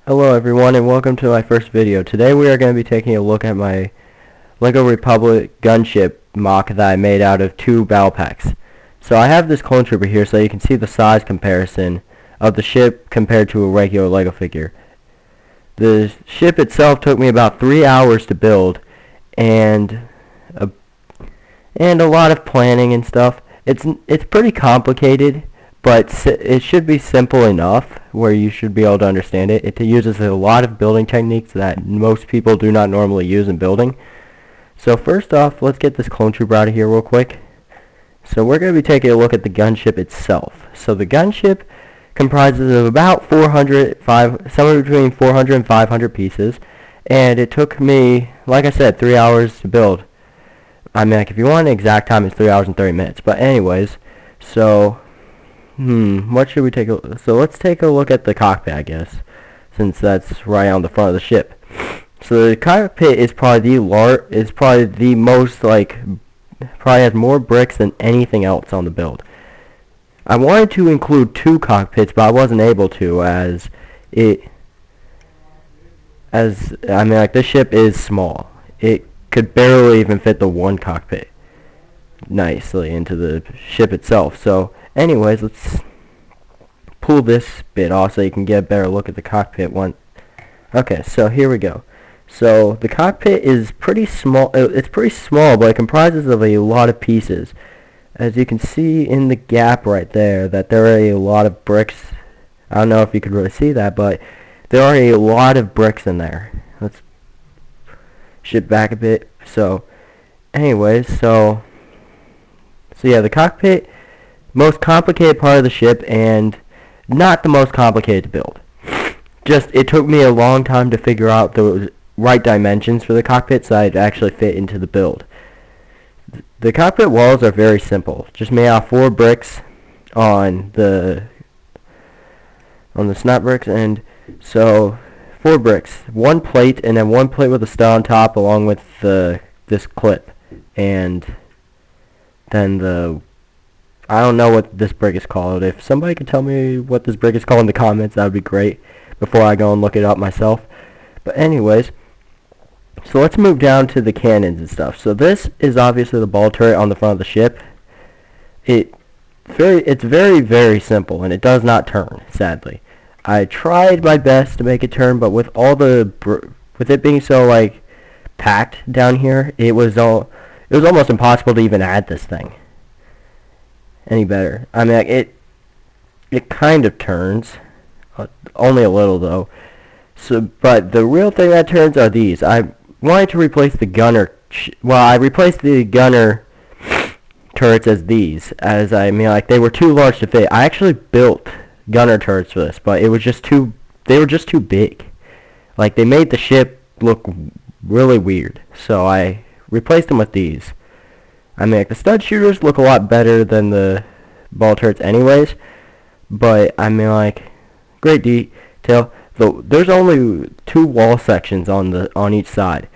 Hello everyone and welcome to my first video. Today we are going to be taking a look at my LEGO Republic Gunship mock that I made out of 2 battle packs. So I have this clone trooper here so you can see the size comparison of the ship compared to a regular LEGO figure. The ship itself took me about 3 hours to build and a lot of planning and stuff. It's pretty complicated, but it should be simple enough where you should be able to understand it. It uses a lot of building techniques that most people do not normally use in building. So first off, let's get this clone trooper out of here real quick. So we're going to be taking a look at the gunship itself. So the gunship comprises of about somewhere between 400 and 500 pieces, and it took me, like I said, 3 hours to build. I mean, like, if you want an exact time, it's 3 hours and 30 minutes. But anyways, so what should we take so let's take a look at the cockpit, I guess, since that's right on the front of the ship. So the cockpit is probably the most, probably has more bricks than anything else on the build. I wanted to include 2 cockpits, but I wasn't able to, I mean, like, this ship is small. It could barely even fit the 1 cockpit nicely into the ship itself. So anyways, let's pull this bit off so you can get a better look at the cockpit one. Okay, so here we go. So the cockpit is pretty small. It's pretty small, but it comprises of a lot of pieces. As you can see in the gap right there, that there are a lot of bricks. I don't know if you could really see that, but there are a lot of bricks in there. Let's shift back a bit. So anyways, so yeah, the cockpit, most complicated part of the ship, and not the most complicated to build. Just, it took me a long time to figure out the right dimensions for the cockpit so I'd actually fit into the build. The cockpit walls are very simple, just made out of 4 bricks on the snap bricks, and so 4 bricks, 1 plate, and then 1 plate with a stud on top along with this clip, and then I don't know what this brick is called. If somebody could tell me what this brick is called in the comments, that would be great before I go and look it up myself. But anyways, so let's move down to the cannons and stuff. So this is obviously the ball turret on the front of the ship. It's very, very simple, and it does not turn, sadly. I tried my best to make it turn, but with it being so packed down here, it was almost impossible to even add this thing any better. I mean, it kind of turns, only a little though. So, but the real thing that turns are these. I wanted to replace the gunner. I replaced the gunner turrets as these, they were too large to fit. I actually built gunner turrets for this, but they were just too big. Like, they made the ship look really weird. So I replaced them with these. I mean, the stud shooters look a lot better than the ball turrets anyways, but I mean, great detail. There's only 2 wall sections on each side.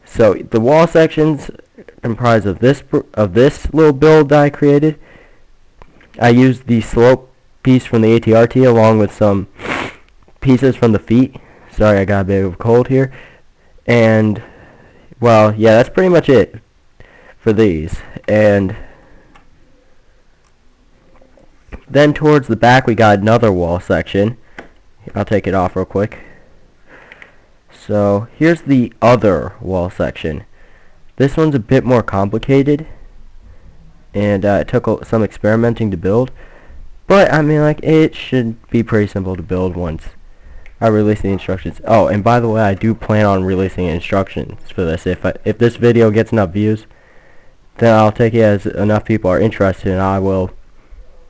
So the wall sections comprise of this little build that I created. I used the slope piece from the ATRT along with some pieces from the feet. Sorry, I got a bit of a cold here. And, well, yeah, that's pretty much it for these. And then towards the back we got another wall section. I'll take it off real quick. So here's the other wall section. This one's a bit more complicated, and it took some experimenting to build, but I mean, it should be pretty simple to build once I release the instructions. Oh, and by the way, I do plan on releasing instructions for this. If this video gets enough views, then I'll take it as enough people are interested, and I will,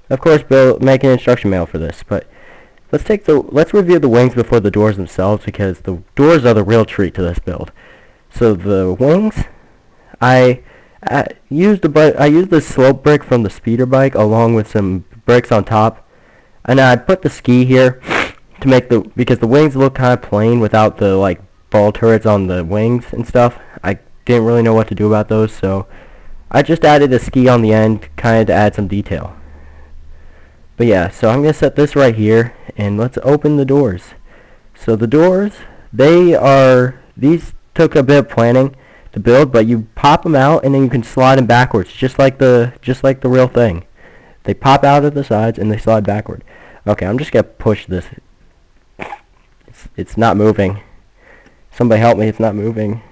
of course, make an instruction mail for this. But let's review the wings before the doors themselves, because the doors are the real treat to this build. So the wings, I used the slope brick from the speeder bike along with some bricks on top, and I put the ski here to make because the wings look kind of plain without the ball turrets on the wings and stuff. I didn't really know what to do about those, so I just added a ski on the end, kind of to add some detail. But yeah, so I'm going to set this right here, and let's open the doors. So the doors, these took a bit of planning to build, but you pop them out and then you can slide them backwards, just like the real thing. They pop out of the sides and they slide backward. Okay, I'm just gonna push this. It's not moving. Somebody help me! It's not moving.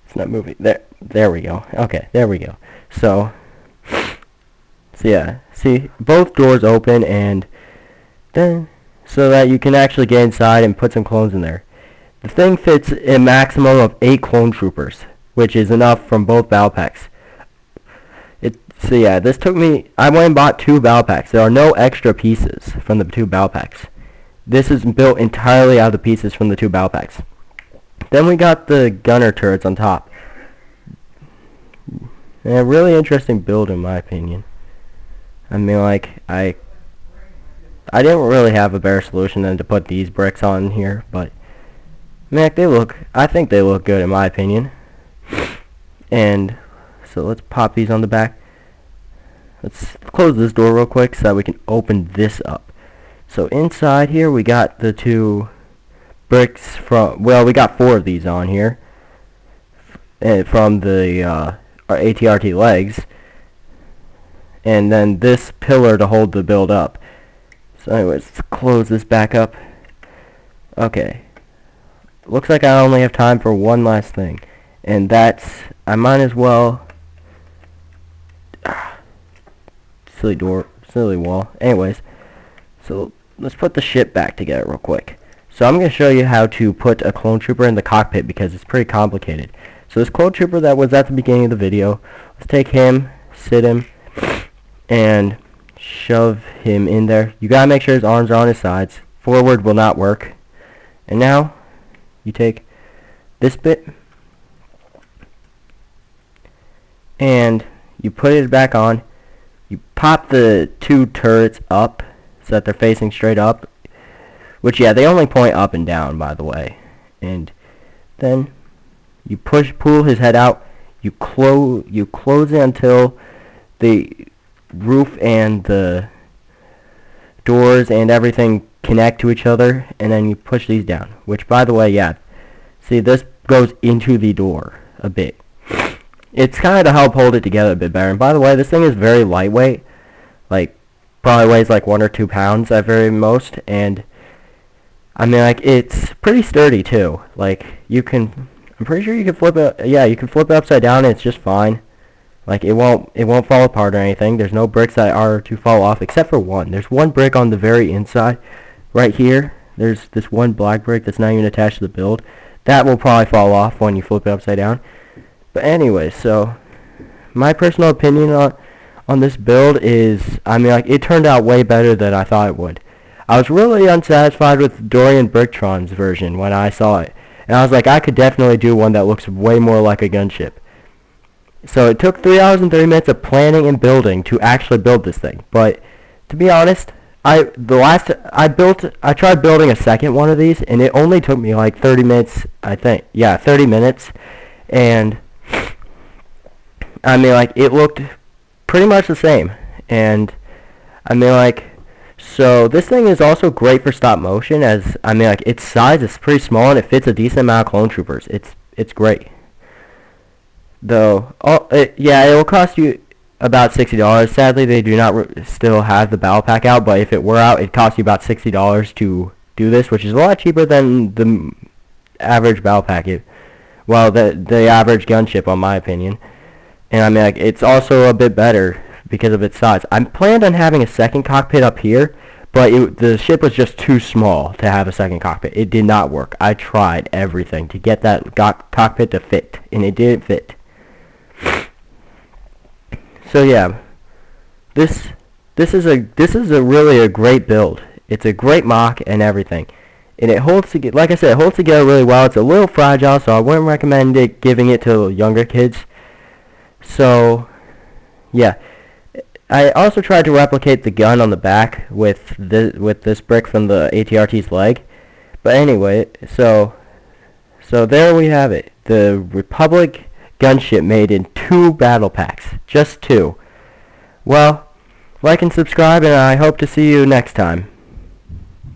It's not moving. There we go. Okay, there we go. So yeah, see, both doors open, and then so that you can actually get inside and put some clones in there. The thing fits a maximum of 8 clone troopers, which is enough from both battle packs. So yeah, this took me, I went and bought 2 battle packs. There are no extra pieces from the 2 battle packs. This is built entirely out of the pieces from the 2 battle packs. Then we got the gunner turrets on top. And a really interesting build in my opinion. I mean, like, I didn't really have a better solution than to put these bricks on here, but man, I think they look good in my opinion. And so let's pop these on the back. Let's close this door real quick so that we can open this up. So inside here we got the 2 bricks from, well, we got 4 of these on here from the our ATRT legs, and then this pillar to hold the build up. So anyways, let's close this back up. Okay, looks like I only have time for one last thing, and that's, I might as well, silly wall. Anyways, so let's put the ship back together real quick. So I'm going to show you how to put a clone trooper in the cockpit because it's pretty complicated. So this clone trooper that was at the beginning of the video, let's take him, sit him, and shove him in there. You gotta make sure his arms are on his sides. Forward will not work. And now you take this bit and you put it back on. You pop the 2 turrets up so that they're facing straight up, which, yeah, they only point up and down, by the way. And then you pull his head out. You close it until the roof and the doors and everything connect to each other, and then you push these down, which, by the way, yeah, see, this goes into the door a bit. It's kind of to help hold it together a bit better. And by the way, this thing is very lightweight, like probably weighs like 1 or 2 pounds at very most, and I mean, like, it's pretty sturdy too. Like, I'm pretty sure you can flip it. Yeah, you can flip it upside down and it's just fine. Like, it won't fall apart or anything. There's no bricks that are to fall off except for one. There's one brick on the very inside, right here. There's this one black brick that's not even attached to the build. That will probably fall off when you flip it upside down. But anyway, so my personal opinion on this build is, I mean, like, it turned out way better than I thought it would. I was really unsatisfied with Dorian Bricktron's version when I saw it. And I was like, I could definitely do one that looks way more like a gunship. So it took 3 hours and 30 minutes of planning and building to actually build this thing. But to be honest, I tried building a second one of these, and it only took me like 30 minutes, I think. Yeah, 30 minutes. And I mean, like, it looked pretty much the same. And I mean, like, so this thing is also great for stop motion, as I mean, like, its size is pretty small and it fits a decent amount of clone troopers. It's great. Though, yeah, it will cost you about $60. Sadly, they do not still have the battle pack out, but if it were out, it'd cost you about $60 to do this, which is a lot cheaper than the average battle pack. Well, the average gunship, in my opinion. And I mean, like, it's also a bit better because of its size. I planned on having a second cockpit up here, but the ship was just too small to have a second cockpit. It did not work. I tried everything to get that cockpit to fit, and it didn't fit. So yeah, this is really a great build. It's a great mock and everything, and it holds together. Like I said, it holds together really well. It's a little fragile, so I wouldn't recommend giving it to younger kids. So yeah, I also tried to replicate the gun on the back with this brick from the ATRT's leg. But anyway, so there we have it. The Republic Gunship made in 2 battle packs. Just 2. Well, like and subscribe, and I hope to see you next time.